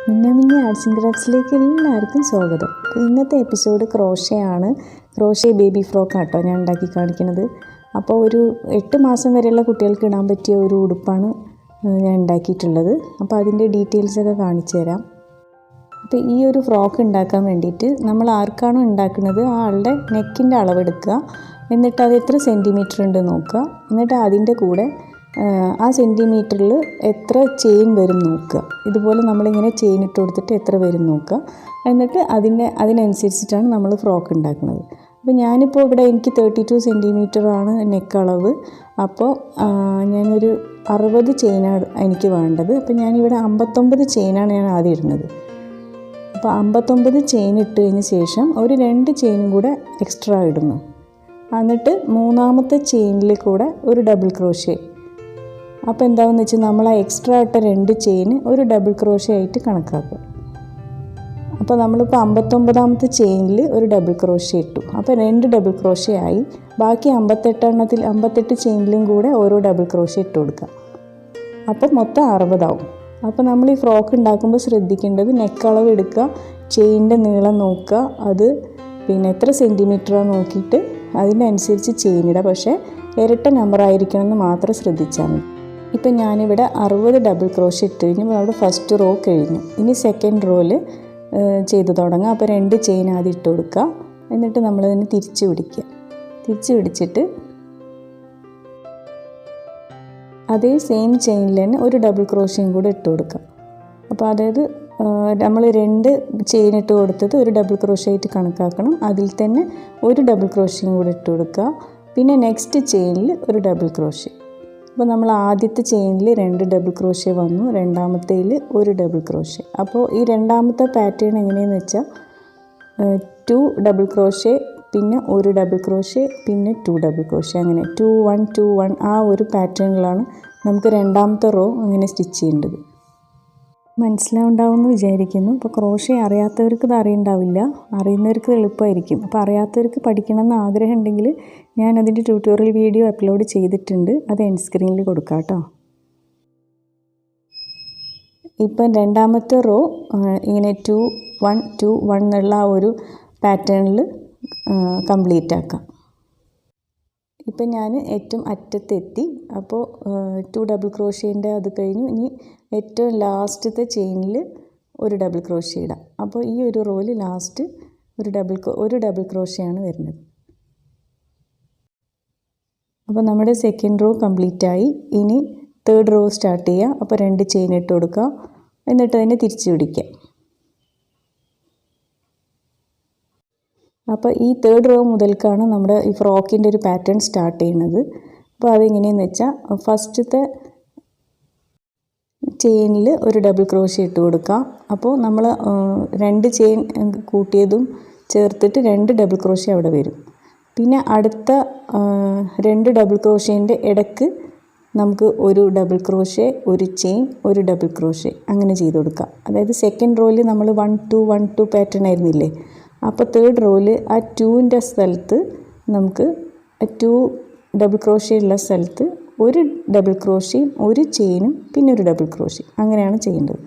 Minnaminni arts and ക്രാഫ്റ്റ്സിലേക്ക് എല്ലാവർക്കും സ്വാഗതം. ഇന്നത്തെ എപ്പിസോഡ് ക്രോഷയാണ്. ക്രോഷേ ബേബി ഫ്രോക്കാട്ടോ ഞാൻ ഉണ്ടാക്കി കാണിക്കുന്നത്. അപ്പോൾ ഒരു 8 മാസം വരെയുള്ള കുട്ടികൾക്ക് ഇടാൻ പറ്റിയ ഒരു ഉടുപ്പാണ് ഞാൻ ഉണ്ടാക്കിയിട്ടുള്ളത്. അപ്പോൾ അതിൻ്റെ ഡീറ്റെയിൽസൊക്കെ കാണിച്ചു തരാം. അപ്പോൾ ഈ ഒരു ഫ്രോക്ക് ഉണ്ടാക്കാൻ വേണ്ടിയിട്ട് നമ്മൾ ആർക്കാണോ ഉണ്ടാക്കുന്നത് ആ ആളുടെ നെക്കിൻ്റെ അളവെടുക്കുക. എന്നിട്ട് അത് എത്ര സെൻറ്റിമീറ്റർ ഉണ്ട് നോക്കുക. എന്നിട്ട് അതിൻ്റെ കൂടെ ആ സെൻറ്റിമീറ്ററിൽ എത്ര ചെയിൻ വരും നോക്കുക. ഇതുപോലെ നമ്മളിങ്ങനെ ചെയിൻ ഇട്ട് കൊടുത്തിട്ട് എത്ര വരും നോക്കുക. എന്നിട്ട് അതിനനുസരിച്ചിട്ടാണ് നമ്മൾ ഫ്രോക്ക് ഉണ്ടാക്കുന്നത്. അപ്പോൾ ഞാനിപ്പോൾ ഇവിടെ എനിക്ക് 32 സെൻറ്റിമീറ്ററാണ് നെക്ക് അളവ്. അപ്പോൾ ഞാനൊരു 60 ചെയിനാണ് എനിക്ക് വേണ്ടത്. അപ്പോൾ ഞാനിവിടെ 59 ചെയിനാണ് ഞാൻ ആദ്യം ഇടുന്നത്. അപ്പോൾ 59 ചെയിൻ ഇട്ട് കഴിഞ്ഞ ശേഷം ഒരു 2 ചെയിനും കൂടെ എക്സ്ട്രാ ഇടുന്നു. എന്നിട്ട് മൂന്നാമത്തെ ചെയിനിൽ കൂടെ ഒരു ഡബിൾ ക്രോഷ്യ. അപ്പോൾ എന്താണെന്ന് വെച്ചാൽ നമ്മൾ ആ എക്സ്ട്രാ ഇട്ട 2 ചെയിൻ ഒരു ഡബിൾ ക്രോഷ്യ ആയിട്ട് കണക്കാക്കുക. അപ്പോൾ നമ്മളിപ്പോൾ 59ാമത്തെ ചെയിനിൽ ഒരു ഡബിൾ ക്രോഷ്യ ഇട്ടു. അപ്പോൾ 2 ഡബിൾ ക്രോഷ്യ ആയി. ബാക്കി 58 ചെയിനിലും കൂടെ ഓരോ ഡബിൾ ക്രോഷ്യ ഇട്ട് കൊടുക്കുക. അപ്പോൾ മൊത്തം 60 ആവും. അപ്പോൾ നമ്മൾ ഈ ഫ്രോക്ക് ഉണ്ടാക്കുമ്പോൾ ശ്രദ്ധിക്കേണ്ടത് നെക്ക് അളവ് എടുക്കുക, ചെയിനിൻ്റെ നീളം നോക്കുക, അത് പിന്നെ എത്ര സെൻറ്റിമീറ്ററാണ് നോക്കിയിട്ട് അതിനനുസരിച്ച് ചെയിൻ ഇടുക. പക്ഷേ ഇരട്ട നമ്പർ ആയിരിക്കണം എന്ന് മാത്രം ശ്രദ്ധിച്ചാൽ മതി. ഇപ്പം ഞാനിവിടെ 60 ഡബിൾ ക്രോഷ്യ ഇട്ട് കഴിഞ്ഞു. അവിടെ ഫസ്റ്റ് റോ കഴിഞ്ഞു. ഇനി സെക്കൻഡ് റോയിൽ ചെയ്ത് തുടങ്ങാം. അപ്പോൾ 2 ചെയിൻ ആദ്യം ഇട്ട് കൊടുക്കുക. എന്നിട്ട് നമ്മളതിനെ തിരിച്ച് പിടിക്കുക. തിരിച്ച് പിടിച്ചിട്ട് അതേ സെയിം ചെയിനിൽ തന്നെ ഒരു ഡബിൾ ക്രോഷ്യയും കൂടെ ഇട്ട് കൊടുക്കുക. അപ്പോൾ അതായത് നമ്മൾ 2 ചെയിൻ ഇട്ട് കൊടുത്തത് ഒരു ഡബിൾ ക്രോഷ്യ ആയിട്ട് കണക്കാക്കണം. അതിൽ തന്നെ ഒരു ഡബിൾ ക്രോഷ്യയും കൂടെ ഇട്ട് കൊടുക്കുക. പിന്നെ നെക്സ്റ്റ് ചെയിനിൽ ഒരു ഡബിൾ ക്രോഷ്യ. അപ്പോൾ നമ്മൾ ആദ്യത്തെ ചെയിനിൽ 2 ഡബിൾ ക്രോഷ്യ വന്നു, രണ്ടാമത്തേൽ ഒരു ഡബിൾ ക്രോഷ്യ. അപ്പോൾ ഈ രണ്ടാമത്തെ പാറ്റേൺ എങ്ങനെയെന്ന് വെച്ചാൽ 2 ഡബിൾ ക്രോഷ്യ, പിന്നെ ഒരു ഡബിൾ ക്രോഷ്യ, പിന്നെ 2 ഡബിൾ ക്രോഷ്യ, അങ്ങനെ 2 1 2 1 ആ ഒരു പാറ്റേണിലാണ് നമുക്ക് രണ്ടാമത്തെ റോ അങ്ങനെ സ്റ്റിച്ച് ചെയ്യേണ്ടത്. മനസ്സിലാവുണ്ടാവുമെന്ന് വിചാരിക്കുന്നു. അപ്പോൾ ക്രോഷ്യ അറിയാത്തവർക്ക് ഇത് അറിയണ്ടാവില്ല, അറിയുന്നവർക്ക് എളുപ്പമായിരിക്കും. അപ്പോൾ അറിയാത്തവർക്ക് പഠിക്കണമെന്ന് ആഗ്രഹം ഉണ്ടെങ്കിൽ ഞാൻ അതിൻ്റെ ട്യൂട്ടോറിയൽ വീഡിയോ അപ്ലോഡ് ചെയ്തിട്ടുണ്ട്. അത് എൻഡ് സ്ക്രീനിൽ കൊടുക്കാം കേട്ടോ. ഇപ്പം രണ്ടാമത്തെ റോ ഇങ്ങനെ 2 1 2 1 എന്നുള്ള ആ ഒരു പാറ്റേണിൽ കംപ്ലീറ്റ് ആക്കാം. ഇപ്പം ഞാൻ ഏറ്റവും അറ്റത്തെത്തി. അപ്പോൾ 2 ഡബിൾ ക്രോഷ്യേൻ്റെ അത് കഴിഞ്ഞു. ഇനി ഏറ്റവും ലാസ്റ്റത്തെ ചെയിനിൽ ഒരു ഡബിൾ ക്രോഷ്യ ഇടാം. അപ്പോൾ ഈ ഒരു റോയിൽ ലാസ്റ്റ് ഒരു ഡബിൾ ക്രോഷ്യയാണ് വരുന്നത്. അപ്പോൾ നമ്മുടെ സെക്കൻഡ് റോ കംപ്ലീറ്റ് ആയി. ഇനി തേർഡ് റോ സ്റ്റാർട്ട് ചെയ്യുക. അപ്പോൾ 2 ചെയിൻ ഇട്ട് കൊടുക്കുക. എന്നിട്ട് അതിനെ തിരിച്ച് പിടിക്കുക. അപ്പോൾ ഈ തേർഡ് റോ മുതൽക്കാണ് നമ്മുടെ ഈ ഫ്രോക്കിൻ്റെ ഒരു പാറ്റേൺ സ്റ്റാർട്ട് ചെയ്യുന്നത്. അപ്പോൾ അതെങ്ങനെയെന്ന് വെച്ചാൽ ഫസ്റ്റത്തെ ചെയിനിൽ ഒരു ഡബിൾ ക്രോഷ്യ ഇട്ട് കൊടുക്കുക. അപ്പോൾ നമ്മൾ 2 ചെയിൻ കൂട്ടിയതും ചേർത്തിട്ട് 2 ഡബിൾ ക്രോഷ്യ അവിടെ വരും. പിന്നെ അടുത്ത 2 ഡബിൾ ക്രോഷ്യേൻ്റെ ഇടയ്ക്ക് നമുക്ക് ഒരു ഡബിൾ ക്രോഷ്യ, ഒരു ചെയിൻ, ഒരു ഡബിൾ ക്രോഷ്യ അങ്ങനെ ചെയ്ത് കൊടുക്കുക. അതായത് സെക്കൻഡ് റോയിൽ നമ്മൾ 1 2 1 2 പാറ്റേൺ ആയിരുന്നില്ലേ. അപ്പോൾ തേർഡ് റോയിൽ ആ 2ൻ്റെ സ്ഥലത്ത് നമുക്ക് 2 ഡബിൾ ക്രോഷ്യ ഉള്ള സ്ഥലത്ത് ഒരു ഡബിൾ ക്രോഷ്യയും ഒരു ചെയിനും പിന്നെ ഒരു ഡബിൾ ക്രോഷ്യ അങ്ങനെയാണ് ചെയ്യേണ്ടത്.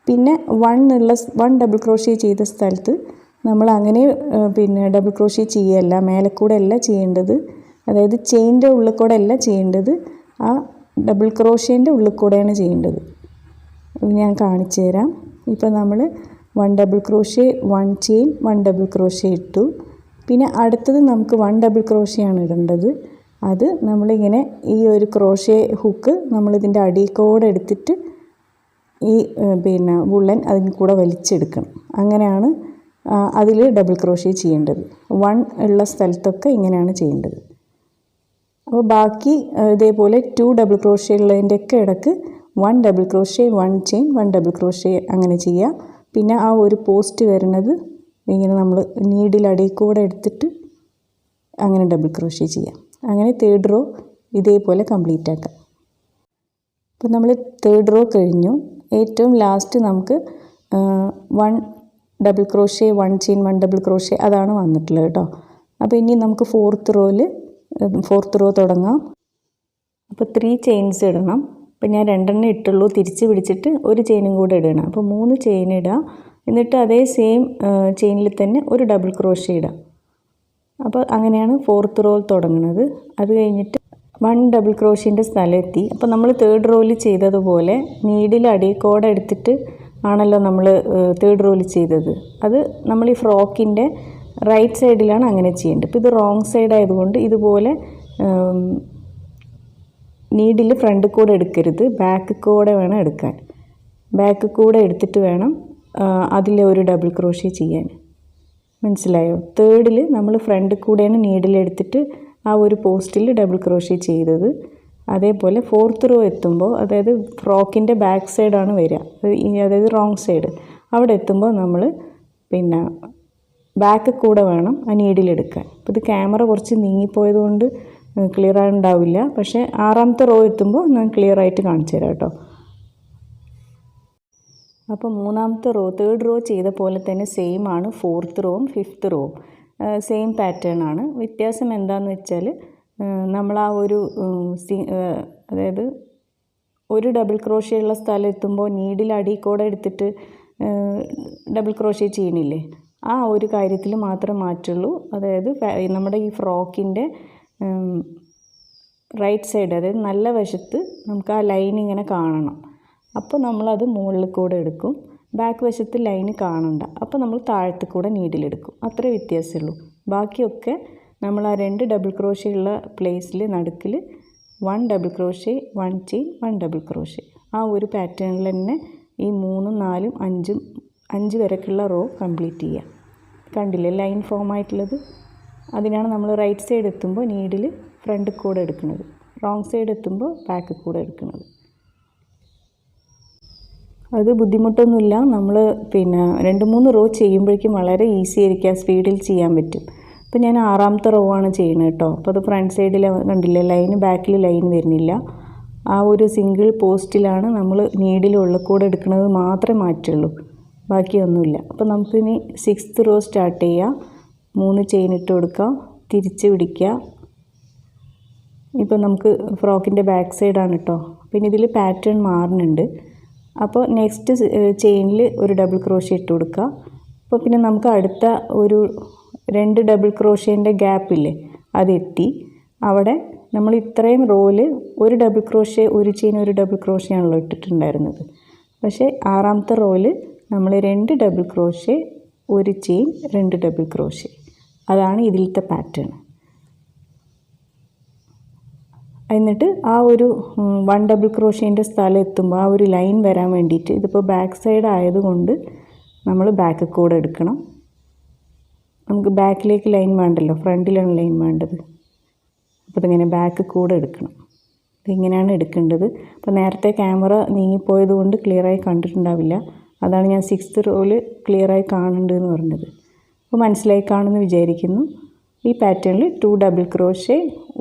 പിന്നെ 1 ഡബിൾ ക്രോഷ്യ ചെയ്ത സ്ഥലത്ത് നമ്മൾ അങ്ങനെ പിന്നെ ഡബിൾ ക്രോഷ്യ ചെയ്യല്ല, മേലെക്കൂടെ അല്ല ചെയ്യേണ്ടത്. അതായത് ചെയിൻ്റെ ഉള്ളിൽ കൂടെ അല്ല ചെയ്യേണ്ടത്, ആ ഡബിൾ ക്രോഷ്യേൻ്റെ ഉള്ളിൽ കൂടെയാണ് ചെയ്യേണ്ടത്. ഞാൻ കാണിച്ചു തരാം. ഇപ്പോൾ നമ്മൾ 1 double crochet, 1 chain, 1 double crochet ഇട്ടു. പിന്നെ അടുത്തത് നമുക്ക് 1 ഡബിൾ ക്രോഷ്യയാണ് ഇടേണ്ടത്. അത് നമ്മളിങ്ങനെ ഈ ഒരു ക്രോഷ്യ ഹുക്ക് നമ്മളിതിൻ്റെ അടിയിൽക്കൂടെ എടുത്തിട്ട് ഈ പിന്നെ വുള്ളൻ അതിന് കൂടെ വലിച്ചെടുക്കണം. അങ്ങനെയാണ് അതിൽ ഡബിൾ ക്രോഷ്യ ചെയ്യേണ്ടത്. 1 ഉള്ള സ്ഥലത്തൊക്കെ ഇങ്ങനെയാണ് ചെയ്യേണ്ടത്. അപ്പോൾ ബാക്കി ഇതേപോലെ 2 ഡബിൾ ക്രോഷ്യ ഉള്ളതിൻ്റെയൊക്കെ ഇടയ്ക്ക് 1 double crochet, 1 chain, 1 double crochet അങ്ങനെ ചെയ്യുക. പിന്നെ ആ ഒരു പോസ്റ്റ് വരുന്നത് ഇങ്ങനെ നമ്മൾ നീഡിൽ അടിയിൽ കൂടെ എടുത്തിട്ട് അങ്ങനെ ഡബിൾ ക്രോഷ്യ ചെയ്യാം. അങ്ങനെ തേർഡ് റോ ഇതേപോലെ കംപ്ലീറ്റ് ആക്കാം. അപ്പോൾ നമ്മൾ തേർഡ് റോ കഴിഞ്ഞു. ഏറ്റവും ലാസ്റ്റ് നമുക്ക് 1 double crochet, 1 chain, 1 double crochet അതാണ് വന്നിട്ടുള്ളത് കേട്ടോ. അപ്പോൾ ഇനി നമുക്ക് ഫോർത്ത് റോ തുടങ്ങാം. അപ്പോൾ 3 ചെയിൻസ് ഇടണം. അപ്പോൾ ഞാൻ 2 ഇട്ടുള്ളൂ, തിരിച്ച് പിടിച്ചിട്ട് ഒരു ചെയിനും കൂടെ ഇടണം. അപ്പോൾ 3 ചെയിൻ ഇടാം. എന്നിട്ട് അതേ സെയിം ചെയിനിൽ തന്നെ ഒരു ഡബിൾ ക്രോഷ്യ ഇടാം. അപ്പോൾ അങ്ങനെയാണ് 4th റോ തുടങ്ങുന്നത്. അത് കഴിഞ്ഞിട്ട് 1 ഡബിൾ ക്രോഷ്യൻ്റെ സ്ഥലമെത്തി. അപ്പോൾ നമ്മൾ 3rd റോയിൽ ചെയ്തതുപോലെ നീഡിൽ അടിക്കോടെ എടുത്തിട്ട് ആണല്ലോ നമ്മൾ 3rd റോയിൽ ചെയ്തത്. അത് നമ്മൾ ഈ ഫ്രോക്കിൻ്റെ റൈറ്റ് സൈഡിലാണ് അങ്ങനെ ചെയ്യേണ്ടത്. ഇപ്പോൾ ഇത് റോങ് സൈഡ് ആയതുകൊണ്ട് ഇതുപോലെ നീഡിൽ ഫ്രണ്ട് കൂടെ എടുക്കരുത്, ബാക്ക് കൂടെ വേണം എടുക്കാൻ. ബാക്ക് കൂടെ എടുത്തിട്ട് വേണം അതിലെ ഒരു ഡബിൾ ക്രോഷ്യ ചെയ്യാൻ. മനസ്സിലായോ? 3rd നമ്മൾ ഫ്രണ്ട് കൂടെയാണ് നീഡിലെടുത്തിട്ട് ആ ഒരു പോസ്റ്റിൽ ഡബിൾ ക്രോഷ്യ ചെയ്തത്. അതേപോലെ 4th റോ എത്തുമ്പോൾ, അതായത് ഫ്രോക്കിൻ്റെ ബാക്ക് സൈഡാണ് വരിക, അതായത് റോങ് സൈഡ്. അവിടെ എത്തുമ്പോൾ നമ്മൾ പിന്നെ ബാക്ക് കൂടെ വേണം ആ നീഡിലെടുക്കാൻ. അപ്പോൾ ഇത് ക്യാമറ കുറച്ച് നീങ്ങിപ്പോയത് കൊണ്ട് ക്ലിയർ ആയിട്ടുണ്ടാവില്ല. പക്ഷേ 6ാമത്തെ റോ എത്തുമ്പോൾ ഞാൻ ക്ലിയർ ആയിട്ട് കാണിച്ചു തരാം കേട്ടോ. അപ്പോൾ 3ാമത്തെ റോ 3rd റോ ചെയ്ത പോലെ തന്നെ സെയിം ആണ്. 4th റോവും 5th റോവും സെയിം പാറ്റേൺ ആണ്. വ്യത്യാസം എന്താണെന്ന് വെച്ചാൽ നമ്മൾ ആ ഒരു അതായത് ഒരു ഡബിൾ ക്രോഷ്യ ഉള്ള സ്ഥലം എത്തുമ്പോൾ നീഡിൽ അടിക്കോടെ എടുത്തിട്ട് ഡബിൾ ക്രോഷ്യ ചെയ്യണില്ലേ, ആ ഒരു കാര്യത്തിൽ മാത്രമേ മാറ്റുള്ളൂ. അതായത് നമ്മുടെ ഈ ഫ്രോക്കിൻ്റെ റൈറ്റ് സൈഡ്, അതായത് നല്ല വശത്ത് നമുക്ക് ആ ലൈൻ ഇങ്ങനെ കാണണം. അപ്പോൾ നമ്മളത് മുകളിൽ കൂടെ എടുക്കും. ബാക്ക് വശത്ത് ലൈന് കാണണ്ട, അപ്പോൾ നമ്മൾ താഴത്ത് കൂടെ നീഡിലെടുക്കും. അത്രേ വ്യത്യാസമുള്ളൂ. ബാക്കിയൊക്കെ നമ്മൾ ആ 2 ഡബിൾ ക്രോഷ്യ ഉള്ള പ്ലേസിൽ നടുക്കിൽ 1 double crochet, 1 chain, 1 double crochet, ആ ഒരു പാറ്റേണിൽ തന്നെ ഈ 3, 4, 5 വരെക്കുള്ള റോ കംപ്ലീറ്റ് ചെയ്യുക. കണ്ടില്ലേ ലൈൻ ഫോം ആയിട്ടുള്ളത്? അതിനാണ് നമ്മൾ റൈറ്റ് സൈഡ് എത്തുമ്പോൾ നീഡിൽ ഫ്രണ്ട് കൂടെ എടുക്കുന്നത്, റോങ് സൈഡ് എത്തുമ്പോൾ ബാക്ക് കൂടെ എടുക്കുന്നത്. അത് ബുദ്ധിമുട്ടൊന്നുമില്ല. നമ്മൾ പിന്നെ 2-3 റോ ചെയ്യുമ്പോഴേക്കും വളരെ ഈസി ആയിരിക്കും, സ്പീഡിൽ ചെയ്യാൻ പറ്റും. അപ്പോൾ ഞാൻ 6ാമത്തെ റോ ആണ് ചെയ്യുന്നത് കേട്ടോ. അപ്പോൾ അത് ഫ്രണ്ട് സൈഡിൽ കണ്ടില്ലേ ലൈൻ, ബാക്കിൽ ലൈൻ വരുന്നില്ല. ആ ഒരു സിംഗിൾ പോസ്റ്റിലാണ് നമ്മൾ നീഡിൽ ഉള്ളിൽ കൂടെ എടുക്കുന്നത് മാത്രമേ മാറ്റുള്ളൂ, ബാക്കിയൊന്നുമില്ല. അപ്പോൾ നമുക്കിനി 6th റോ സ്റ്റാർട്ട് ചെയ്യാം. 3 ചെയിൻ ഇട്ട് കൊടുക്കാം, തിരിച്ച് പിടിക്കുക. ഇപ്പോൾ നമുക്ക് ഫ്രോക്കിൻ്റെ ബാക്ക് സൈഡാണ് കേട്ടോ. പിന്നെ ഇതിൽ പാറ്റേൺ മാറുന്നുണ്ട്. അപ്പോൾ നെക്സ്റ്റ് ചെയിനിൽ ഒരു ഡബിൾ ക്രോഷ്യ ഇട്ട് കൊടുക്കുക. അപ്പോൾ പിന്നെ നമുക്ക് അടുത്ത ഒരു 2 ഡബിൾ ക്രോഷ്യേൻ്റെ ഗ്യാപ്പില്ലേ, അതെത്തി. അവിടെ നമ്മൾ ഇത്രയും റോയിൽ ഒരു ഡബിൾ ക്രോഷ്യ, ഒരു ചെയിൻ, ഒരു ഡബിൾ ക്രോഷ്യ ആണല്ലോ ഇട്ടിട്ടുണ്ടായിരുന്നത്. പക്ഷേ 6ാമത്തെ റോയിൽ നമ്മൾ 2 ഡബിൾ ക്രോഷ്യ, ഒരു ചെയിൻ, 2 ഡബിൾ ക്രോഷ്യ. അതാണ് ഇതിലത്തെ പാറ്റേൺ. എന്നിട്ട് ആ ഒരു 1 ഡബിൾ ക്രോഷ്യേൻ്റെ സ്ഥലം എത്തുമ്പോൾ ആ ഒരു ലൈൻ വരാൻ വേണ്ടിയിട്ട്, ഇതിപ്പോൾ ബാക്ക് സൈഡ് ആയതുകൊണ്ട് നമ്മൾ ബാക്ക് കൂടെ എടുക്കണം. നമുക്ക് ബാക്കിലേക്ക് ലൈൻ വേണ്ടല്ലോ, ഫ്രണ്ടിലാണ് ലൈൻ വേണ്ടത്. അപ്പോൾ ഇതിങ്ങനെ ബാക്ക് കൂടെ എടുക്കണം. ഇതിങ്ങനെയാണ് എടുക്കേണ്ടത്. അപ്പോൾ നേരത്തെ ക്യാമറ നീങ്ങിപ്പോയത് കൊണ്ട് ക്ലിയറായി കണ്ടിട്ടുണ്ടാവില്ല. അതാണ് ഞാൻ 6th റോയിൽ ക്ലിയറായി കാണുന്നുണ്ടെന്ന് പറഞ്ഞത്. അപ്പോൾ മനസ്സിലായി കാണുമെന്ന് വിചാരിക്കുന്നു. ഈ പാറ്റേണിൽ 2 double crochet,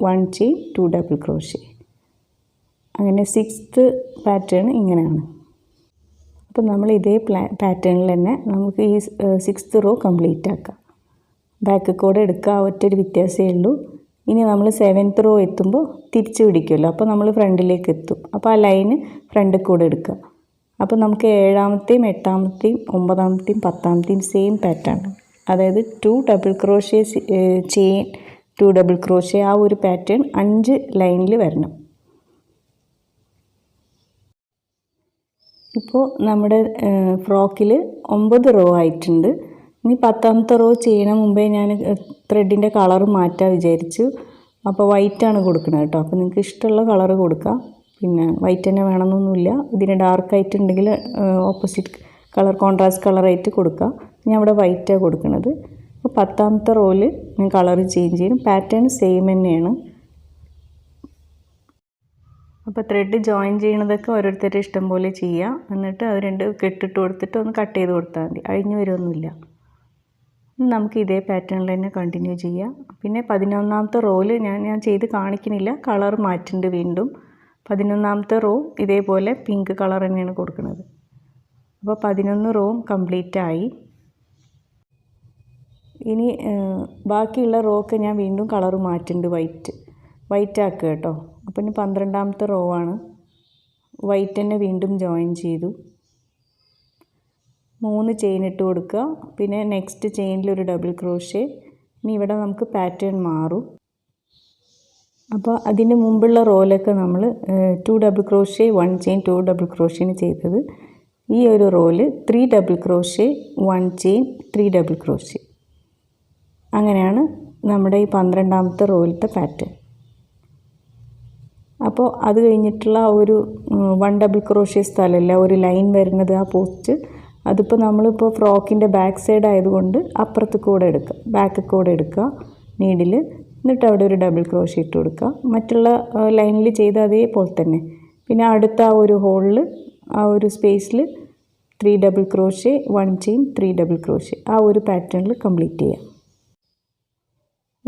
1 chain, 2 double crochet. അങ്ങനെ 6th പാറ്റേൺ ഇങ്ങനെയാണ്. അപ്പോൾ നമ്മൾ ഇതേ പാറ്റേണിൽ തന്നെ നമുക്ക് ഈ 6th റോ കംപ്ലീറ്റ് ആക്കാം. ബാക്ക് കൂടെ എടുക്കുക, ഒറ്റൊരു വ്യത്യാസമേ ഉള്ളൂ. ഇനി നമ്മൾ 7th റോ എത്തുമ്പോൾ തിരിച്ച് പിടിക്കുമല്ലോ, അപ്പോൾ നമ്മൾ ഫ്രണ്ടിലേക്ക് എത്തും. അപ്പോൾ ആ ലൈന് ഫ്രണ്ടിൽ കൂടെ എടുക്കുക. അപ്പോൾ നമുക്ക് 7ാമത്തെയും 8ാമത്തെയും 9ാമത്തെയും 10ാമത്തെയും സെയിം പാറ്റേൺ, അതായത് 2 double crochet chain, 2 double crochet, ആ ഒരു പാറ്റേൺ 5 ലൈനിൽ വരണം. ഇപ്പോൾ നമ്മുടെ ഫ്രോക്കിൽ 9 റോ ആയിട്ടുണ്ട്. ഇനി 10ാമത്തെ റോ ചെയ്യണ മുമ്പേ ഞാൻ ത്രെഡിൻ്റെ കളർ മാറ്റാൻ വിചാരിച്ചു. അപ്പോൾ വൈറ്റാണ് കൊടുക്കുന്നത് കേട്ടോ. അപ്പോൾ നിങ്ങൾക്ക് ഇഷ്ടമുള്ള കളർ കൊടുക്കാം. പിന്നെ വൈറ്റ് തന്നെ വേണമെന്നൊന്നുമില്ല. ഇതിന് ഡാർക്കായിട്ടുണ്ടെങ്കിൽ ഓപ്പോസിറ്റ് കളർ, കോൺട്രാസ്റ്റ് കളറായിട്ട് കൊടുക്കാം. ഞാൻ ഇവിടെ വൈറ്റാണ് കൊടുക്കുന്നത്. അപ്പോൾ 10ാമത്തെ റോയിൽ ഞാൻ കളർ ചേഞ്ച് ചെയ്യും. പാറ്റേൺ സെയിം തന്നെയാണ്. അപ്പോൾ ത്രെഡ് ജോയിൻ ചെയ്യണതൊക്കെ ഓരോരുത്തരുടെ ഇഷ്ടം പോലെ ചെയ്യാം. എന്നിട്ട് അത് 2 കെട്ടിട്ട് കൊടുത്തിട്ട് ഒന്ന് കട്ട് ചെയ്ത് കൊടുത്താൽ മതി, അഴിഞ്ഞു വരുമൊന്നുമില്ല. നമുക്ക് ഇതേ പാറ്റേണിൽ തന്നെ കണ്ടിന്യൂ ചെയ്യാം. പിന്നെ 11ാമത്തെ റോയിൽ ഞാൻ ചെയ്ത് കാണിക്കുന്നില്ല, കളർ മാറ്റുന്നുണ്ട് വീണ്ടും. 11ാമത്തെ റോ ഇതേപോലെ പിങ്ക് കളർ തന്നെയാണ് കൊടുക്കുന്നത്. അപ്പോൾ 11 റോവും കംപ്ലീറ്റ് ആയി. ഇനി ബാക്കിയുള്ള റോ ഒക്കെ ഞാൻ വീണ്ടും കളർ മാറ്റുന്നുണ്ട്, വൈറ്റ് ആക്കുക കേട്ടോ. അപ്പോൾ ഇനി 12ാമത്തെ റോ ആണ്. വൈറ്റ് തന്നെ വീണ്ടും ജോയിൻ ചെയ്തു. 3 ചെയിൻ ഇട്ട് കൊടുക്കുക. പിന്നെ നെക്സ്റ്റ് ചെയിനിൽ ഒരു ഡബിൾ ക്രോഷേ. ഇനി ഇവിടെ നമുക്ക് പാറ്റേൺ മാറും. അപ്പോൾ അതിന് മുമ്പുള്ള റോയിലൊക്കെ നമ്മൾ 2 ഡബിൾ ക്രോഷേ 1 ചെയിൻ 2 ഡബിൾ ക്രോഷേന് ചെയ്തത്. ഈ ഒരു റോയിൽ 3 double crochet 1 chain 3 double crochet. അങ്ങനെയാണ് നമ്മുടെ ഈ 12ാമത്തെ റോയിലത്തെ പാറ്റേൺ. അപ്പോൾ അത് കഴിഞ്ഞിട്ടുള്ള ഒരു 1 ഡബിൾ ക്രോഷേ സ്ഥലമല്ല ഒരു ലൈൻ വരുന്നത് ആ പോസ്റ്റ്, അതിപ്പോൾ നമ്മളിപ്പോൾ ഫ്രോക്കിൻ്റെ ബാക്ക് സൈഡ് ആയതുകൊണ്ട് അപ്പുറത്ത് കൂടെ എടുക്കുക, ബാക്ക് കൂടെ എടുക്കുക നീഡിൽ. എന്നിട്ട് അവിടെ ഒരു ഡബിൾ ക്രോഷേ ഇട്ട് കൊടുക്കുക. മറ്റുള്ള ലൈനിൽ ചെയ്ത അതേപോലെ തന്നെ. പിന്നെ അടുത്ത ആ ഒരു ഹോളിൽ ആ ഒരു സ്പേസിൽ 3 double crochet 1 chain 3 double crochet ആ ഒരു പാറ്റേണിൽ കംപ്ലീറ്റ് ചെയ്യാം.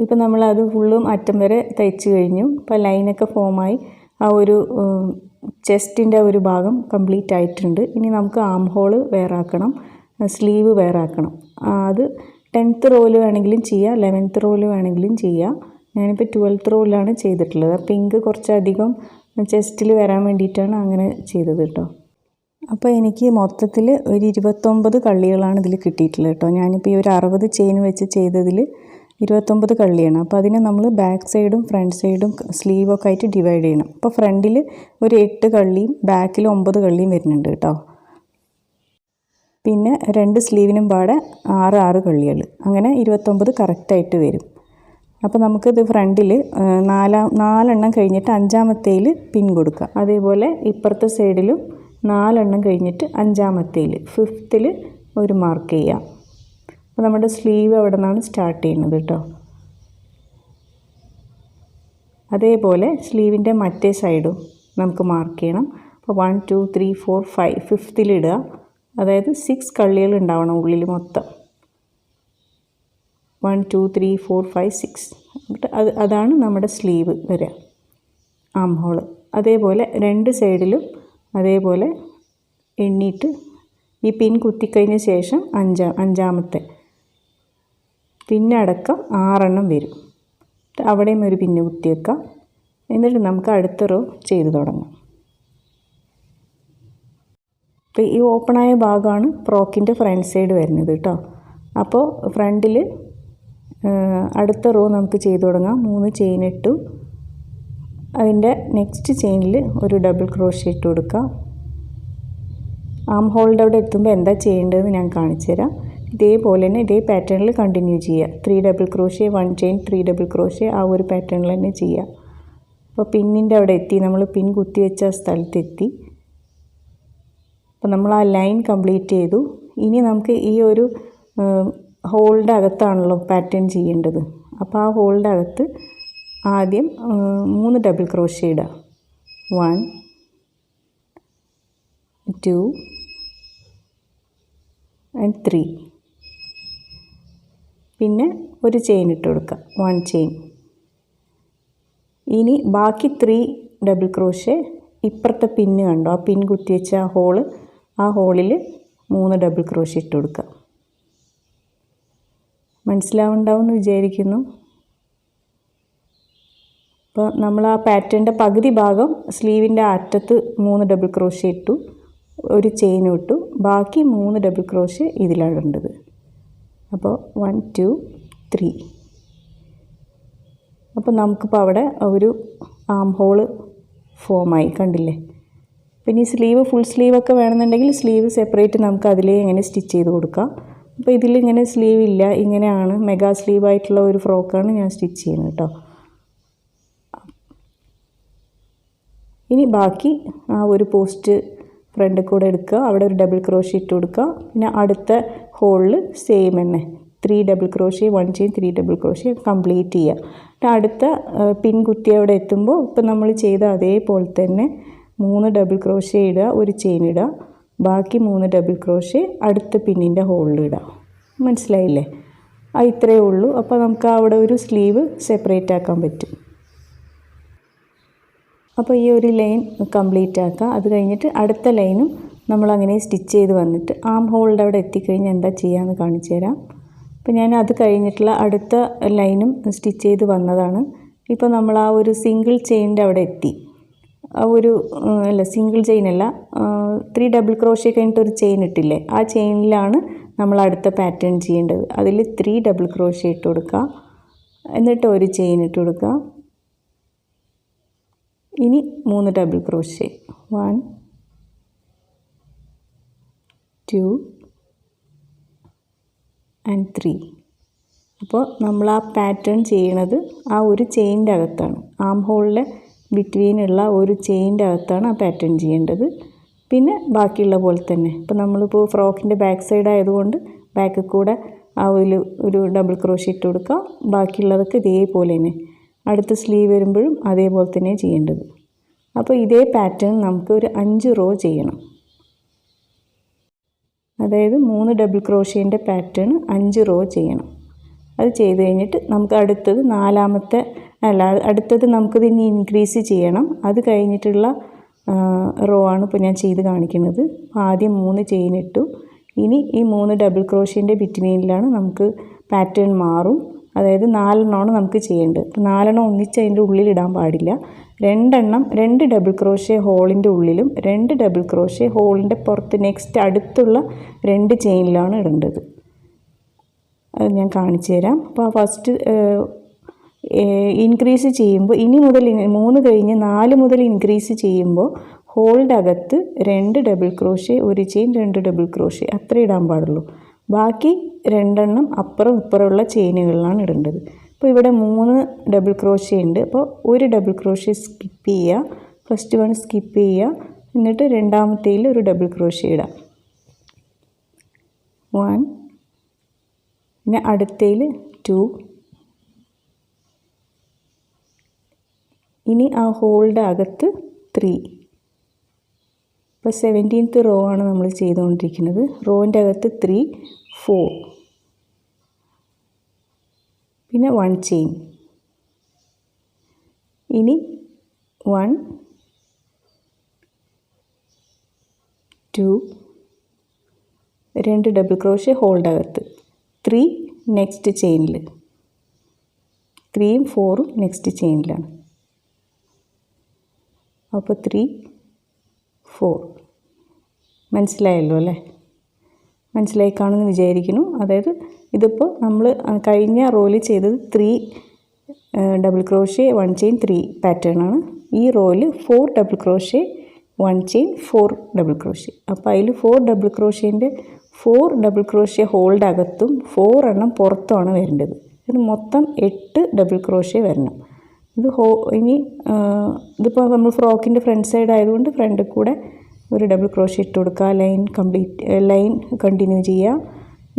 ഇപ്പോൾ നമ്മളത് ഫുള്ളും അറ്റം വരെ തയ്ച്ച് കഴിഞ്ഞു. ഇപ്പോൾ ലൈനൊക്കെ ഫോമായി ആ ഒരു ചെസ്റ്റിൻ്റെ ഒരു ഭാഗം കംപ്ലീറ്റ് ആയിട്ടുണ്ട്. ഇനി നമുക്ക് ആം ഹോള് വേറെ ആക്കണം, സ്ലീവ് വേറെ ആക്കണം. അത് 10th റോയിൽ വേണമെങ്കിലും ചെയ്യാം, 11th റോയിൽ വേണമെങ്കിലും ചെയ്യാം. ഞാനിപ്പോൾ 12th റോയിലാണ് ചെയ്തിട്ടുള്ളത്. പിങ്ക് കുറച്ചധികം ചെസ്റ്റിൽ വരാൻ വേണ്ടിയിട്ടാണ് അങ്ങനെ ചെയ്തത് കേട്ടോ. അപ്പോൾ എനിക്ക് മൊത്തത്തിൽ ഒരു 29 കള്ളികളാണ് ഇതിൽ കിട്ടിയിട്ടുള്ളത് കേട്ടോ. ഞാനിപ്പോൾ ഈ ഒരു 60 ചെയിൻ വെച്ച് ചെയ്തതിൽ 29 കള്ളിയാണ്. അപ്പോൾ അതിനെ നമ്മൾ ബാക്ക് സൈഡും ഫ്രണ്ട് സൈഡും സ്ലീവൊക്കെ ആയിട്ട് ഡിവൈഡ് ചെയ്യണം. അപ്പോൾ ഫ്രണ്ടിൽ ഒരു 8 കള്ളിയും ബാക്കിൽ 9 കള്ളിയും വരുന്നുണ്ട് കേട്ടോ. പിന്നെ 2 സ്ലീവിനും പാടെ 6 കള്ളികൾ, അങ്ങനെ 29 കറക്റ്റായിട്ട് വരും. അപ്പോൾ നമുക്കിത് ഫ്രണ്ടിൽ 4 എണ്ണം കഴിഞ്ഞിട്ട് 5ാമത്തേൽ പിൻ കൊടുക്കുക. അതേപോലെ ഇപ്പുറത്തെ സൈഡിലും 4 എണ്ണം കഴിഞ്ഞിട്ട് 5ാമത്തേൽ 5th ഒരു മാർക്ക് ചെയ്യാം. അപ്പോൾ നമ്മുടെ സ്ലീവ് അവിടെ നിന്നാണ് സ്റ്റാർട്ട് ചെയ്യുന്നത് കേട്ടോ. അതേപോലെ സ്ലീവിൻ്റെ മറ്റേ സൈഡും നമുക്ക് മാർക്ക് ചെയ്യണം. അപ്പോൾ 1 2 3 4 5 5th ഇടുക. അതായത് 6 കള്ളികൾ ഉണ്ടാവണം ഉള്ളിൽ മൊത്തം. 1 2 3 4 5 6. അതാണ് നമ്മുടെ സ്ലീവ് വരിക, ആം ഹോള്. അതേപോലെ 2 സൈഡിലും അതേപോലെ എണ്ണിയിട്ട് ഈ പിൻ കുത്തിക്കഴിഞ്ഞ ശേഷം 5ാമത്തെ പിന്നെ അടക്കം 6 എണ്ണം വരും. അവിടെയും ഒരു പിന്ന് കുത്തി വെക്കാം. എന്നിട്ട് നമുക്ക് അടുത്ത റോ ചെയ്ത് തുടങ്ങാം. അപ്പോൾ ഈ ഓപ്പണായ ഭാഗമാണ് ഫ്രോക്കിൻ്റെ ഫ്രണ്ട് സൈഡ് വരുന്നത് കേട്ടോ. അപ്പോൾ ഫ്രണ്ടിൽ അടുത്ത റോ നമുക്ക് ചെയ്ത് തുടങ്ങാം. 3 ചെയിൻ ഇട്ടു. അതിൻ്റെ നെക്സ്റ്റ് ചെയിനിൽ ഒരു ഡബിൾ ക്രോഷേ ഇട്ട് കൊടുക്കാം. ആം ഹോളിൻ്റെ അവിടെ എത്തുമ്പോൾ എന്താ ചെയ്യേണ്ടതെന്ന് ഞാൻ കാണിച്ചു തരാം. ഇതേപോലെ തന്നെ ഇതേ പാറ്റേണിൽ കണ്ടിന്യൂ ചെയ്യുക. 3 double crochet 1 chain 3 double crochet ആ ഒരു പാറ്റേണിൽ തന്നെ ചെയ്യുക. അപ്പോൾ പിന്നിൻ്റെ അവിടെ എത്തി, നമ്മൾ പിൻ കുത്തി വെച്ച സ്ഥലത്തെത്തി. അപ്പോൾ നമ്മൾ ആ ലൈൻ കംപ്ലീറ്റ് ചെയ്തു. ഇനി നമുക്ക് ഈ ഒരു ഹോളിൻ്റെ അകത്താണല്ലോ പാറ്റേൺ ചെയ്യേണ്ടത്. അപ്പോൾ ആ ഹോളിൻ്റെ അകത്ത് ആദ്യം 3 ഡബിൾ ക്രോഷേ ഇടുക. 1 2 and 3. പിന്നെ ഒരു ചെയിൻ ഇട്ട് കൊടുക്കുക, 1 ചെയിൻ. ഇനി ബാക്കി 3 ഡബിൾ ക്രോഷേ ഇപ്പുറത്തെ പിന്ന് കണ്ടോ, ആ പിൻ കുത്തി വെച്ച ആ ഹോളിൽ 3 ഡബിൾ ക്രോഷേ ഇട്ട് കൊടുക്കുക. മനസ്സിലാവുണ്ടാവുമെന്ന് വിചാരിക്കുന്നു. അപ്പോൾ നമ്മൾ ആ പാറ്റേണിൻ്റെ പകുതി ഭാഗം സ്ലീവിൻ്റെ അറ്റത്ത് 3 ഡബിൾ ക്രോഷേ ഇട്ടു, ഒരു ചെയിനും ഇട്ടു. ബാക്കി 3 ഡബിൾ ക്രോഷേ ഇതിലാണ് ഇടേണ്ടത്. അപ്പോൾ 1 2 3. അപ്പോൾ നമുക്കിപ്പോൾ അവിടെ ഒരു ആം ഹോള് ഫോമായി കണ്ടില്ലേ. പിന്നെ ഈ സ്ലീവ് ഫുൾ സ്ലീവൊക്കെ വേണമെന്നുണ്ടെങ്കിൽ സ്ലീവ് സെപ്പറേറ്റ് നമുക്ക് അതിലേ ഇങ്ങനെ സ്റ്റിച്ച് ചെയ്ത് കൊടുക്കാം. അപ്പോൾ ഇതിലിങ്ങനെ സ്ലീവ് ഇല്ല, ഇങ്ങനെയാണ് മെഗാ സ്ലീവായിട്ടുള്ള ഒരു ഫ്രോക്കാണ് ഞാൻ സ്റ്റിച്ച് ചെയ്യുന്നത് കേട്ടോ. ഇനി ബാക്കി ആ ഒരു പോസ്റ്റ് ഫ്രണ്ടിൽ കൂടെ എടുക്കുക, അവിടെ ഒരു ഡബിൾ ക്രോഷേ ഇട്ട് കൊടുക്കുക. പിന്നെ അടുത്ത ഹോളിൽ സെയിം തന്നെ 3 double crochet 1 chain 3 double crochet complete ചെയ്യുക. അടുത്ത പിൻ കുത്തി അവിടെ എത്തുമ്പോൾ ഇപ്പം നമ്മൾ ചെയ്ത അതേപോലെ തന്നെ 3 ഡബിൾ ക്രോഷേ ഇടുക, ഒരു ചെയിൻ ഇടുക. ബാക്കി 3 ഡബിൾ ക്രോഷേ അടുത്ത പിന്നിൻ്റെ ഹോളിൽ ഇടുക. മനസ്സിലായില്ലേ? ഇത്രയേ ഉള്ളൂ. അപ്പോൾ നമുക്ക് അവിടെ ഒരു സ്ലീവ് സെപ്പറേറ്റ് ആക്കാൻ പറ്റും. അപ്പോൾ ഈ ഒരു ലൈൻ കംപ്ലീറ്റ് ആക്കുക. അത് കഴിഞ്ഞിട്ട് അടുത്ത ലൈനും നമ്മളങ്ങനെ സ്റ്റിച്ച് ചെയ്ത് വന്നിട്ട് ആം ഹോളിൻ്റെ അവിടെ എത്തിക്കഴിഞ്ഞാൽ എന്താ ചെയ്യാമെന്ന് കാണിച്ചു തരാം. അപ്പോൾ ഞാൻ അത് കഴിഞ്ഞിട്ടുള്ള അടുത്ത ലൈനും സ്റ്റിച്ച് ചെയ്ത് വന്നതാണ്. ഇപ്പോൾ നമ്മൾ ആ ഒരു സിംഗിൾ ചെയിനിൻ്റെ അവിടെ എത്തി. ഒരു അല്ല സിംഗിൾ ചെയിൻ അല്ല, 3 ഡബിൾ ക്രോഷ്യ കഴിഞ്ഞിട്ട് ഒരു ചെയിൻ ഇട്ടില്ലേ, ആ ചെയിനിലാണ് നമ്മൾ അടുത്ത പാറ്റേൺ ചെയ്യേണ്ടത്. അതിൽ 3 ഡബിൾ ക്രോഷ്യ ഇട്ട് കൊടുക്കുക, എന്നിട്ട് ഒരു ചെയിൻ ഇട്ട് കൊടുക്കുക. ഇനി 3 ഡബിൾ ക്രോഷ്യ, 1 2 and 3. അപ്പോൾ നമ്മൾ ആ പാറ്റേൺ ചെയ്യണത് ആ ഒരു ചെയിൻ്റെ അകത്താണ്, ആം ഹോളിലെ ബിറ്റ്വീനുള്ള ഒരു ചെയിൻ്റെ അകത്താണ് ആ പാറ്റേൺ ചെയ്യേണ്ടത്. പിന്നെ ബാക്കിയുള്ള പോലെ തന്നെ, ഇപ്പോൾ നമ്മളിപ്പോൾ ഫ്രോക്കിൻ്റെ ബാക്ക് സൈഡ് ആയതുകൊണ്ട് ബാക്കിൽ കൂടെ ആ ഒരു ഡബിൾ ക്രോഷ്യ ഇട്ട് കൊടുക്കുക. ബാക്കിയുള്ളതൊക്കെ ഇതേപോലെ തന്നെ അടുത്ത സ്ലീവ് വരുമ്പോഴും അതേപോലെ തന്നെ ചെയ്യേണ്ടത്. അപ്പോൾ ഇതേ പാറ്റേൺ നമുക്ക് ഒരു 5 റോ ചെയ്യണം. അതായത് 3 ഡബിൾ ക്രോഷ്യേൻ്റെ പാറ്റേൺ 5 റോ ചെയ്യണം. അത് ചെയ്ത് കഴിഞ്ഞിട്ട് നമുക്ക് അടുത്തത് അടുത്തത് നമുക്കിത് ഇനി ഇൻക്രീസ് ചെയ്യണം. അത് കഴിഞ്ഞിട്ടുള്ള റോ ആണ് ഇപ്പോൾ ഞാൻ ചെയ്ത് കാണിക്കുന്നത്. ആദ്യം 3 ചെയിൻ ഇട്ടു. ഇനി ഈ 3 ഡബിൾ ക്രോഷ്യേൻ്റെ ബിറ്റ്വീനിലാണ് നമുക്ക് പാറ്റേൺ മാറും. അതായത് 4 എണ്ണമാണ് നമുക്ക് ചെയ്യേണ്ടത്. 4 എണ്ണം ഒന്നിച്ച് അതിൻ്റെ ഉള്ളിൽ ഇടാൻ പാടില്ല. 2 ഡബിൾ ക്രോഷ്യ ഹോളിൻ്റെ ഉള്ളിലും 2 ഡബിൾ ക്രോഷ്യ ഹോളിൻ്റെ പുറത്ത് നെക്സ്റ്റ് അടുത്തുള്ള 2 ചെയിനിലാണ് ഇടേണ്ടത്. അത് ഞാൻ കാണിച്ചു തരാം. അപ്പോൾ ഫസ്റ്റ് ഇൻക്രീസ് ചെയ്യുമ്പോൾ ഇനി മുതൽ 3 കഴിഞ്ഞ് 4 മുതൽ ഇൻക്രീസ് ചെയ്യുമ്പോൾ ഹോളിൻ്റെ അകത്ത് 2 ഡബിൾ ക്രോഷ്യ, ഒരു ചെയിൻ, 2 ഡബിൾ ക്രോഷ്യ അത്ര ഇടാൻ പാടുള്ളൂ. ബാക്കി 2 എണ്ണം അപ്പുറം ഇപ്പുറമുള്ള ചെയിനുകളിലാണ് ഇടേണ്ടത്. അപ്പോൾ ഇവിടെ 3 ഡബിൾ ക്രോഷ്യ ഉണ്ട്. അപ്പോൾ ഒരു ഡബിൾ ക്രോഷ്യ സ്കിപ്പ് ചെയ്യുക, ഫസ്റ്റ് വൺ സ്കിപ്പ് ചെയ്യുക, എന്നിട്ട് രണ്ടാമത്തേൽ ഒരു ഡബിൾ ക്രോഷ്യ ഇടാം. 1, പിന്നെ അടുത്തേൽ 2. ഇനി ആ ഹോളിൻ്റെ അകത്ത് 3. ഇപ്പോൾ 17th റോ ആണ് നമ്മൾ ചെയ്തുകൊണ്ടിരിക്കുന്നത്. റോൻ്റെ അകത്ത് 3, 4, പിന്നെ 1 ചെയിൻ. ഇനി 1 2 2 ഡബിൾ ക്രോഷ്യ ഹോളിൻ്റെ അകത്ത്, 3 നെക്സ്റ്റ് ചെയിനിൽ, 3ഉം 4ഉം നെക്സ്റ്റ് ചെയിനിലാണ്. അപ്പോൾ 3 4 മനസ്സിലായല്ലോ അല്ലേ? മനസ്സിലായി കാണുമെന്ന് വിചാരിക്കുന്നു. അതായത് ഇതിപ്പോൾ നമ്മൾ കഴിഞ്ഞ റോയിൽ ചെയ്തത് 3 ഡബിൾ ക്രോഷ്യ 1 ചെയിൻ 3 പാറ്റേൺ ആണ്. ഈ റോയിൽ 4 double crochet 1 chain 4 double crochet. അപ്പോൾ അതിൽ 4 ഡബിൾ ക്രോഷ്യേൻ്റെ 4 ഡബിൾ ക്രോഷ്യ ഹോളിൻ്റെ അകത്തും 4 എണ്ണം പുറത്തുമാണ് വരേണ്ടത്. ഇത് മൊത്തം 8 ഡബിൾ ക്രോഷ്യ വരണം. ഇനി ഇതിപ്പോൾ നമ്മൾ ഫ്രോക്കിൻ്റെ ഫ്രണ്ട് സൈഡ് ആയതുകൊണ്ട് ഫ്രണ്ടിൽ കൂടെ ഒരു ഡബിൾ ക്രോഷ്യ ഇട്ട് കൊടുക്കുക, ലൈൻ കണ്ടിന്യൂ ചെയ്യുക.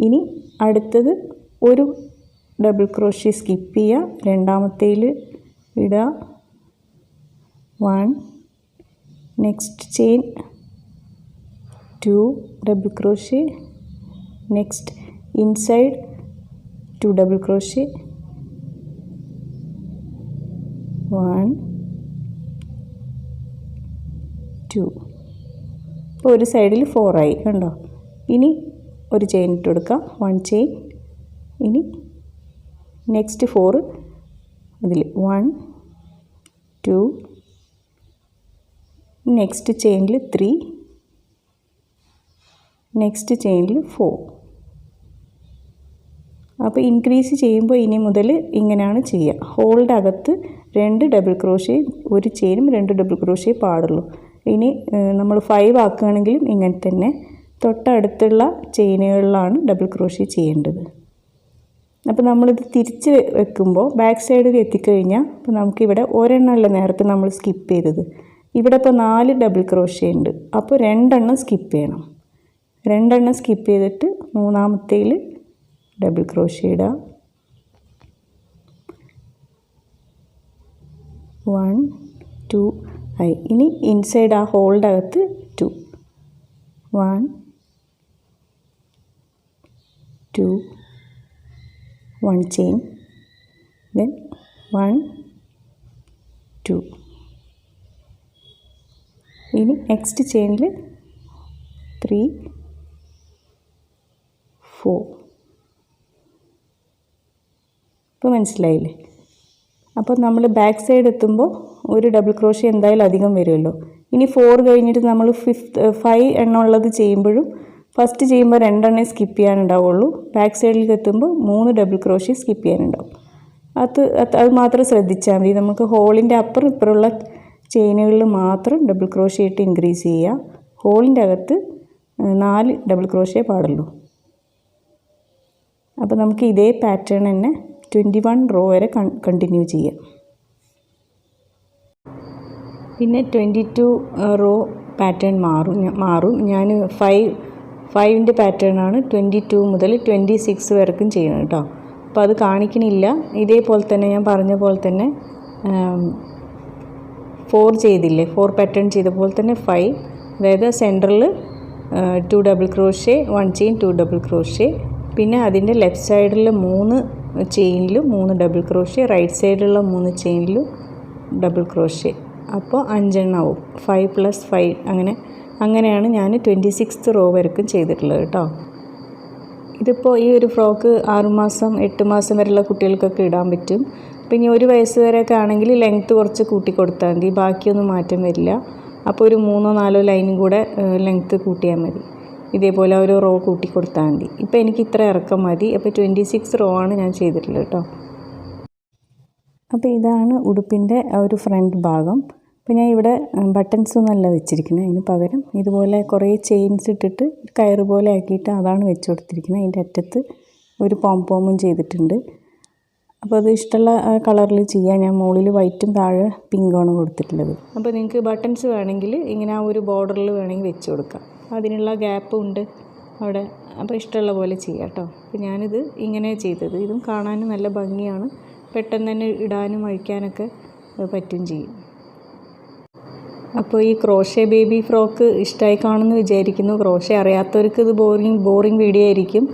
ഇനി അടുത്തത് ഒരു ഡബിൾ ക്രോഷ്യ സ്കിപ്പ് ചെയ്യുക, രണ്ടാമത്തേൽ ഇടുക, 1 next chain, 2 double crochet, next inside 2 double crochet, 1 2. ഇപ്പോൾ ഒരു സൈഡിൽ 4 ആയി കണ്ടോ. ഇനി ഒരു ചെയിൻ ഇട്ട് കൊടുക്കുക, 1 ചെയിൻ. ഇനി നെക്സ്റ്റ് 4 അതിൽ 1 2, നെക്സ്റ്റ് ചെയിനിൽ 3, നെക്സ്റ്റ് ചെയിനിൽ 4. അപ്പോൾ ഇൻക്രീസ് ചെയ്യുമ്പോൾ ഇനി മുതൽ ഇങ്ങനെയാണ് ചെയ്യുക. ഹോളിൻ്റെ അകത്ത് 2 ഡബിൾ ക്രോഷ്യ, ഒരു ചെയിനും 2 ഡബിൾ ക്രോഷ്യ പാടുള്ളൂ. ഇനി നമ്മൾ 5 ആക്കുകയാണെങ്കിലും ഇങ്ങനെ തന്നെ തൊട്ടടുത്തുള്ള ചെയിനുകളിലാണ് ഡബിൾ ക്രോഷ്യ ചെയ്യേണ്ടത്. അപ്പോൾ നമ്മളിത് തിരിച്ച് വെക്കുമ്പോൾ ബാക്ക് സൈഡിൽ എത്തിക്കഴിഞ്ഞാൽ ഇപ്പോൾ നമുക്കിവിടെ ഒരെണ്ണമല്ല നേരത്തെ നമ്മൾ സ്കിപ്പ് ചെയ്തത്. ഇവിടെ ഇപ്പോൾ 4 ഡബിൾ ക്രോഷ്യ ഉണ്ട്. അപ്പോൾ 2 എണ്ണം സ്കിപ്പ് ചെയ്യണം. 2 എണ്ണം സ്കിപ്പ് ചെയ്തിട്ട് മൂന്നാമത്തേൽ ഡബിൾ ക്രോഷ്യ ഇടുക, 1 2 ആയി. ഇനി ഇൻസൈഡ് ആ ഹോളിൻ്റെ അകത്ത് 2, 1 2 1 ചെയിൻ, then 1 2. ഇനി നെക്സ്റ്റ് ചെയിനിൽ 3 4. ഇപ്പോൾ മനസ്സിലായില്ലേ? അപ്പോൾ നമ്മൾ ബാക്ക് സൈഡ് എത്തുമ്പോൾ ഒരു ഡബിൾ ക്രോഷ്യ എന്തായാലും അധികം വരുമല്ലോ. ഇനി 4 കഴിഞ്ഞിട്ട് നമ്മൾ 5 എണ്ണം ഉള്ളത് ചെയ്യുമ്പോഴും ഫസ്റ്റ് ചെയ്യുമ്പോൾ 2 എണ്ണേ സ്കിപ്പ് ചെയ്യാനുണ്ടാവുള്ളൂ. ബാക്ക് സൈഡിലേക്ക് എത്തുമ്പോൾ 3 ഡബിൾ ക്രോഷ്യ സ്കിപ്പ് ചെയ്യാനുണ്ടാവും. അത് മാത്രം ശ്രദ്ധിച്ചാൽ മതി. നമുക്ക് ഹോളിൻ്റെ അപ്പുറം ഇപ്പുറമുള്ള ചെയിനുകളിൽ മാത്രം ഡബിൾ ക്രോഷ്യ ഇട്ട് ഇൻക്രീസ് ചെയ്യുക. ഹോളിൻ്റെ അകത്ത് 4 ഡബിൾ ക്രോഷ്യ പാടുള്ളൂ. അപ്പോൾ നമുക്ക് ഇതേ പാറ്റേൺ തന്നെ 21 റോ വരെ കണ്ടിന്യൂ ചെയ്യാം. പിന്നെ 22 റോ പാറ്റേൺ മാറും. ഞാൻ 5ൻ്റെ പാറ്റേണാണ് 22 മുതൽ 26 വരെക്കും ചെയ്യണം കേട്ടോ. അപ്പോൾ അത് കാണിക്കണില്ല. ഇതേപോലെ തന്നെ ഞാൻ പറഞ്ഞ പോലെ തന്നെ 4 ചെയ്തില്ലേ, 4 പാറ്റേൺ ചെയ്ത പോലെ തന്നെ 5, അതായത് സെൻറ്ററിൽ 2 double crochet, 1 chain 2 double crochet, പിന്നെ അതിൻ്റെ ലെഫ്റ്റ് സൈഡിൽ 3 ചെയിനിലും 3 ഡബിൾ ക്രോഷ്യ, റൈറ്റ് സൈഡിലുള്ള 3 ചെയിനിലും ഡബിൾ ക്രോഷ്യ. അപ്പോൾ 5 എണ്ണമാവും. 5 + 5 അങ്ങനെയാണ് ഞാൻ 26th റോ വരെക്കും ചെയ്തിട്ടുള്ളത് കേട്ടോ. ഇതിപ്പോൾ ഈ ഒരു ഫ്രോക്ക് 6 മാസം 8 മാസം വരെയുള്ള കുട്ടികൾക്കൊക്കെ ഇടാൻ പറ്റും. പിന്നെ 1 വയസ്സ് വരെയൊക്കെ ആണെങ്കിൽ ലെങ്ത്ത് കുറച്ച് കൂട്ടി കൊടുത്താൽ മതി, ബാക്കിയൊന്നും മാറ്റം വരില്ല. അപ്പോൾ ഒരു 3-4 ലൈനും കൂടെ ലെങ്ത്ത് കൂട്ടിയാൽ മതി. ഇതേപോലെ ഒരു റോ കൂട്ടി കൊടുത്താൽ മതി. ഇപ്പോൾ എനിക്ക് ഇത്ര ഇറക്കം മതി. അപ്പോൾ 26 റോ ആണ് ഞാൻ ചെയ്തിട്ടുള്ളത് കേട്ടോ. അപ്പോൾ ഇതാണ് ഉടുപ്പിൻ്റെ ഒരു ഫ്രണ്ട് ഭാഗം. അപ്പോൾ ഞാൻ ഇവിടെ ബട്ടൺസ് ഒന്നുമല്ല വെച്ചിരിക്കുന്നത്. അതിന് പകരം ഇതുപോലെ കുറേ ചെയിൻസ് ഇട്ടിട്ട് കയറ് പോലെ ആക്കിയിട്ട് അതാണ് വെച്ച് കൊടുത്തിരിക്കുന്നത്. അതിൻ്റെ അറ്റത്ത് ഒരു പോംപോമും ചെയ്തിട്ടുണ്ട്. അപ്പോൾ അത് ഇഷ്ടമുള്ള കളറിൽ ചെയ്യാം. ഞാൻ മുകളിൽ വൈറ്റും താഴെ പിങ്കാണ് കൊടുത്തിട്ടുള്ളത്. അപ്പോൾ നിങ്ങൾക്ക് ബട്ടൺസ് വേണമെങ്കിൽ ഇങ്ങനെ ആ ഒരു ബോർഡറിൽ വേണമെങ്കിൽ വെച്ച് കൊടുക്കാം. അതിനുള്ള ഗ്യാപ്പും ഉണ്ട് അവിടെ. അപ്പോൾ ഇഷ്ടമുള്ള പോലെ ചെയ്യാം കേട്ടോ. അപ്പോൾ ഞാനിത് ഇങ്ങനെ ചെയ്തത്. ഇതും കാണാനും നല്ല ഭംഗിയാണ്. പെട്ടെന്ന് തന്നെ ഇടാനും അഴിക്കാനൊക്കെ പറ്റും ചെയ്യും. അപ്പോൾ ഈ ക്രോഷ്യ ബേബി ഫ്രോക്ക് ഇഷ്ടമായി കാണുമെന്ന് വിചാരിക്കുന്നു. ക്രോഷ്യ അറിയാത്തവർക്ക് ഇത് ബോറിംഗ് വീഡിയോ ആയിരിക്കും.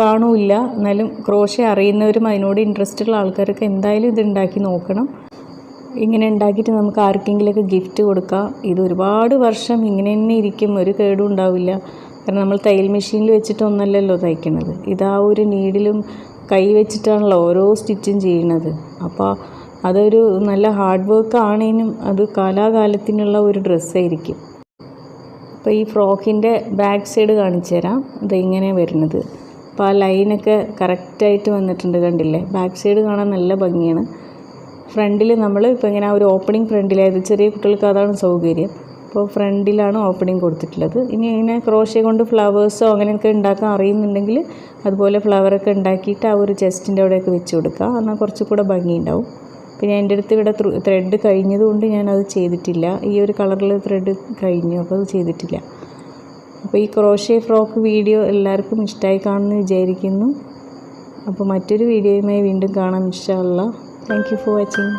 കാണൂല്ല. എന്നാലും ക്രോഷ്യ അറിയുന്നവരും അതിനോട് ഇൻട്രസ്റ്റ് ഉള്ള ആൾക്കാരൊക്കെ എന്തായാലും ഇത് ഉണ്ടാക്കി നോക്കണം. ഇങ്ങനെ ഉണ്ടാക്കിയിട്ട് നമുക്ക് ആർക്കെങ്കിലുമൊക്കെ ഗിഫ്റ്റ് കൊടുക്കാം. ഇത് ഒരുപാട് വർഷം ഇങ്ങനെ തന്നെ ഇരിക്കും, ഒരു കേടും ഉണ്ടാവില്ല. കാരണം നമ്മൾ തയ്യൽ മെഷീനിൽ വെച്ചിട്ടൊന്നല്ലല്ലോ തയ്ക്കുന്നത്. ഇത് ആ ഒരു നീഡിലും കൈ വെച്ചിട്ടാണല്ലോ ഓരോ സ്റ്റിച്ചും ചെയ്യുന്നത്. അപ്പോൾ അതൊരു നല്ല ഹാർഡ് വർക്ക് ആണേനും അത് കാലാകാലത്തിനുള്ള ഒരു ഡ്രസ്സായിരിക്കും. അപ്പോൾ ഈ ഫ്രോക്കിൻ്റെ ബാക്ക് സൈഡ് കാണിച്ചു തരാം. ഇത് ഇങ്ങനെ വരുന്നത്. അപ്പോൾ ആ ലൈനൊക്കെ കറക്റ്റായിട്ട് വന്നിട്ടുണ്ട്, കണ്ടില്ലേ? ബാക്ക് സൈഡ് കാണാൻ നല്ല ഭംഗിയാണ്. ഫ്രണ്ടിൽ നമ്മൾ ഇപ്പോൾ ഇങ്ങനെ ഒരു ഓപ്പണിംഗ് ഫ്രണ്ടിലായത്, ചെറിയ കുട്ടികൾക്ക് അതാണ് സൗകര്യം. അപ്പോൾ ഫ്രണ്ടിലാണ് ഓപ്പണിംഗ് കൊടുത്തിട്ടുള്ളത്. ഇനി ഇങ്ങനെ ക്രോഷ്യ കൊണ്ട് ഫ്ലവേഴ്സോ അങ്ങനെയൊക്കെ ഉണ്ടാക്കാൻ അറിയുന്നുണ്ടെങ്കിൽ അതുപോലെ ഫ്ലവറൊക്കെ ഉണ്ടാക്കിയിട്ട് ആ ഒരു ചെസ്റ്റിൻ്റെ അവിടെയൊക്കെ വെച്ച് കൊടുക്കുക. എന്നാൽ കുറച്ചുകൂടെ ഭംഗിയുണ്ടാവും. പിന്നെ എൻ്റെ അടുത്ത് ഇവിടെ ത്രെഡ് കഴിഞ്ഞതുകൊണ്ട് ഞാനത് ചെയ്തിട്ടില്ല. ഈ ഒരു കളറിൽ ത്രെഡ് കഴിഞ്ഞു, അപ്പോൾ അത് ചെയ്തിട്ടില്ല. അപ്പോൾ ഈ ക്രോഷ്യ ഫ്രോക്ക് വീഡിയോ എല്ലാവർക്കും ഇഷ്ടമായി കാണുമെന്ന് വിചാരിക്കുന്നു. അപ്പോൾ മറ്റൊരു വീഡിയോയുമായി വീണ്ടും കാണാം ഇൻഷാ അല്ലാഹ്. Thank you for watching.